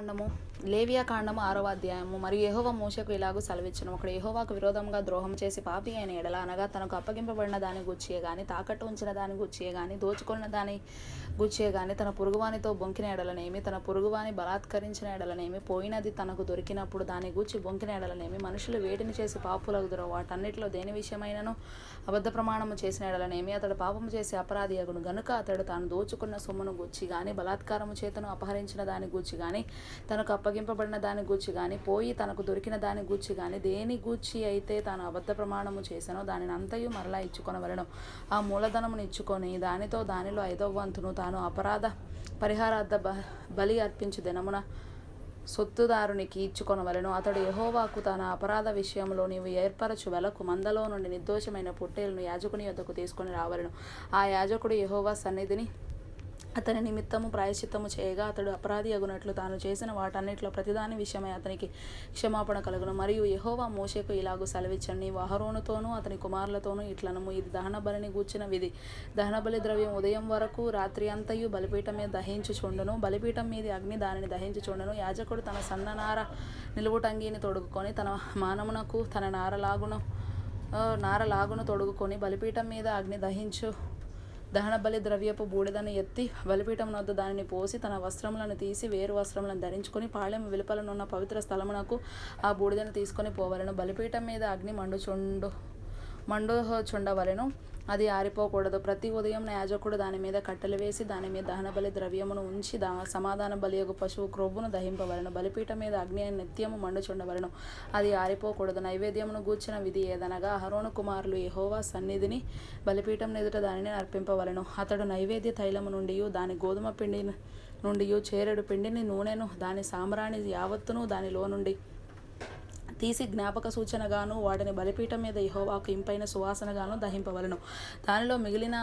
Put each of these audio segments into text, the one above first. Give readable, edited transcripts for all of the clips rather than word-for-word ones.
కాండము లేవియా కాండము 6వ అధ్యాయము. మరియు యెహోవా మోషేకు ఇలాగూ సెలవిచ్చెను, ఒకడు యెహోవాకు విరోధంగా ద్రోహం చేసి పాపి అయిన ఎడల, అనగా తనకు అప్పగింపబడిన దాని గూర్చియే గాని, తాకట్టు ఉంచిన దాని గూర్చియే గాని, దోచుకున్న దాని గూర్చియే గాని, తన పొరుగువానితో బొంకిన ఎడలనేమి, తన పొరుగువాని బలాత్కరించిన ఎడలనేమి, పోయినది తనకు దొరికినప్పుడు దాని గూర్చి బొంకిన ఎడలనేమి, మనుషులు వేటిని చేసి పాపులగుదురో వాటన్నిటిలో దేని విషయమైనను అబద్ధ ప్రమాణము చేసిన ఎడలనేమి, అతడు పాపము చేసి అపరాధి అగును గనుక, అతడు తాను దోచుకున్న సొమ్మును గూర్చి గాని, బలాత్కారము చేతను అపహరించిన దాని గూర్చి గాని, తనకు అప్పగింపబడిన దాని గూర్చి గాని, పోయి తనకు దొరికిన దాని గూర్చి గాని, దేని గూర్చి అయితే తాను అబద్ధ ప్రమాణము చేసెనో దానిని అంతయు మరలా ఇచ్చుకొనవలెను. ఆ మూలధనమును ఇచ్చుకొని దానితో దానిలో 5వ వంతును తాను అపరాధ పరిహారార్థ బలి అర్పించు దినమున సొత్తుదారునికి ఇచ్చుకొనవలెను. అతడు యెహోవాకు తన అపరాధ విషయంలో నీవు ఏర్పరచు వెలకు మందలో నుండి నిర్దోషమైన పొట్టేలును యాజకుని యొద్దకు తీసుకొని రావలెను. ఆ యాజకుడు యెహోవా సన్నిధిని అతని నిమిత్తము ప్రాయశ్చిత్తము చేయగా, అతడు అపరాధి అగునట్లు తాను చేసిన వాటన్నిటిలో ప్రతిదాని విషయమై అతనికి క్షమాపణ కలుగును. మరియు యెహోవా మోషేకు ఇలాగూ సెలవిచ్చెను, నీవు అహరోనుతోనూ అతని కుమారులతోనూ ఇట్లనము, ఇది దహన బలిని గూర్చిన విధి. దహనబలి ద్రవ్యం ఉదయం వరకు రాత్రి అంతయు బలిపీఠం మీద దహించుచుండును. బలిపీఠం మీది అగ్ని దానిని దహించుచుండును. యాజకుడు తన సన్ననార నిలువుటంగీని తొడుగుకొని, తన మానమునకు తన నారలాగును తొడుగుకొని, బలిపీఠం మీద అగ్ని దహించు దహనబలి ద్రవ్యపు బూడిదను ఎత్తి బలిపీఠం వద్ద దానిని పోసి, తన వస్త్రములను తీసి వేరు వస్త్రములను ధరించుకొని, పాళెం వెలుపలనున్న పవిత్ర స్థలమునకు ఆ బూడిదను తీసుకొని పోవలెను. బలిపీఠం మీద అగ్ని మండుచుండవలెను, అది ఆరిపోకూడదు. ప్రతి ఉదయం యాజకుడు దాని మీద కట్టెలు వేసి దాని మీద దహనబలి ద్రవ్యమును ఉంచి సమాధాన బలియగు పశువు క్రొవ్వును దహింపవలెను. బలిపీఠం మీద అగ్ని నిత్యము మండుచుండవలెను, అది ఆరిపోకూడదు. నైవేద్యమును గూర్చిన విధి ఏదనగా, అహరోను కుమారులు యెహోవా సన్నిధిని బలిపీఠం ఎదుట దానిని అర్పింపవలెను. అతడు నైవేద్య తైలము నుండియు దాని గోధుమ పిండి నుండియు చేరెడు పిండిని, నూనెను, దాని సాంబ్రాణి యావత్తును దానిలో నుండి తీసి జ్ఞాపక సూచనగాను వాటిని బలిపీఠం మీద యెహోవాకు ఇంపైన సువాసనగాను దహింపవలెను. దానిలో మిగిలిన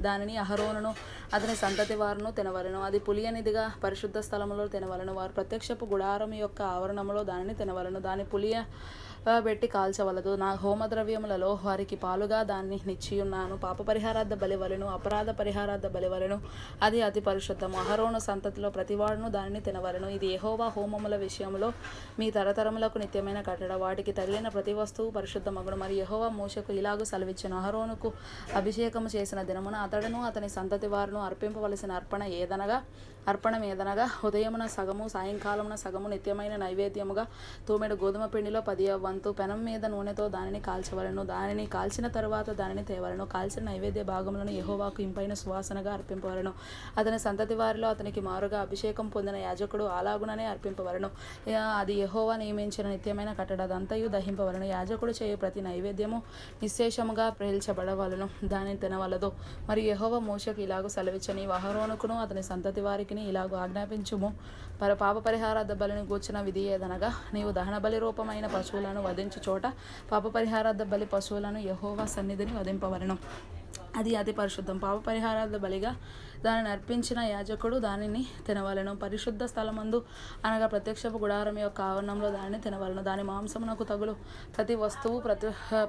దానిని అహరోనును అతని సంతతి వారును తినవలెను. అది పులియనిదిగా పరిశుద్ధ స్థలములో తినవలెను. వారు ప్రత్యక్షపు గుడారం యొక్క ఆవరణములో దానిని తినవలెను. దాని పులియ పెట్టి కాల్చవలదు. నా హోమద్రవ్యములలో వారికి పాలుగా దాన్ని నిచ్చియున్నాను. పాప పరిహారార్థ బలివలెను, అపరాధ పరిహారార్థ బలివలెను, అది అతి పరిశుద్ధము. అహరోను సంతతిలో ప్రతివాడును దానిని తినవలెను. ఇది యెహోవా హోమముల విషయంలో మీ తరతరములకు నిత్యమైన కట్టడ. వాటికి తగిలిన ప్రతి వస్తువు పరిశుద్ధమగును. మరి యెహోవా మోషేకు ఇలాగూ సెలవిచ్చెను, అహరోనుకు అభిషేకము చేసిన దినమున అతడును అతని సంతతి వారును అర్పింపవలసిన అర్పణమేదనగా, ఉదయమున సగము, సాయంకాలమున సగము నిత్యమైన నైవేద్యముగా తూమెడు గోధుమ పిండిలో 10వ వంతు పెనం మీద నూనెతో దానిని కాల్చవలెను. దానిని కాల్చిన తరువాత దానిని తేవలెను. కాల్చిన నైవేద్య భాగములను యెహోవాకు ఇంపైన సువాసనగా అర్పింపవలెను. అతని సంతతి వారిలో అతనికి మారుగా అభిషేకం పొందిన యాజకుడు అలాగుననే అర్పింపవలెను. అది యెహోవా నియమించిన నిత్యమైన కట్టడ. అదంతయు దహింపవలెను. యాజకుడు చేయు ప్రతి నైవేద్యము నిశ్శేషముగా పేల్చబడవలెను, దానిని తినవలదు. మరియు యెహోవా మోషేకు ఇలాగూ సెలవిచ్చెను, నీవు అహరోనుకును అతని సంతతి వారికి ఇలాగూ ఆజ్ఞాపించుము, పాప పరిహారార్థ బలిని గూర్చిన విధి ఏదనగా, నీవు దహనబలి రూపమైన పశువులను వధించు చోట పాప పరిహారార్థ బలి పశువులను యెహోవా సన్నిధిని వధింపవలెను, అది అతి పరిశుద్ధం. పాప పరిహారార్థ బలిగా దానిని అర్పించిన యాజకుడు దానిని తినవలెను. పరిశుద్ధ స్థలమందు అనగా ప్రత్యక్షపు గుడారం యొక్క ఆవరణంలో దానిని తినవలెను. దాని మాంసమునకు తగులు ప్రతి వస్తువు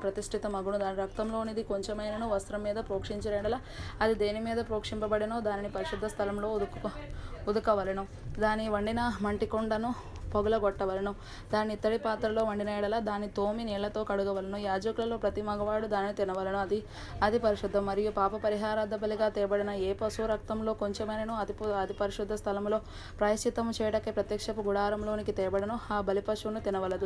ప్రతిష్ఠితమగును. దాని రక్తంలోనిది కొంచెమైనను వస్త్రం మీద ప్రోక్షించిన ఎడల, అది దేని మీద ప్రోక్షింపబడెనో దానిని పరిశుద్ధ స్థలంలో ఉదకవలెను. దాని వండిన మంటికొండను పొగలగొట్టవలెను. దాని ఇత్తడి పాత్రలో వండిన ఎడల దాన్ని తోమి నీళ్లతో కడుగవలెను. యాజకులలో ప్రతి మగవాడు దానిని తినవలెను, అది పరిశుద్ధం. మరియు పాప పరిహారార్థ బలిగా తేబడిన ఏ పశువు రక్తంలో కొంచెమైనను అతి పరిశుద్ధ స్థలములో ప్రాయశ్చిత్తము చేయటకే ప్రత్యక్షపు గుడారంలోనికి తేబడను ఆ బలి పశువును తినవలదు.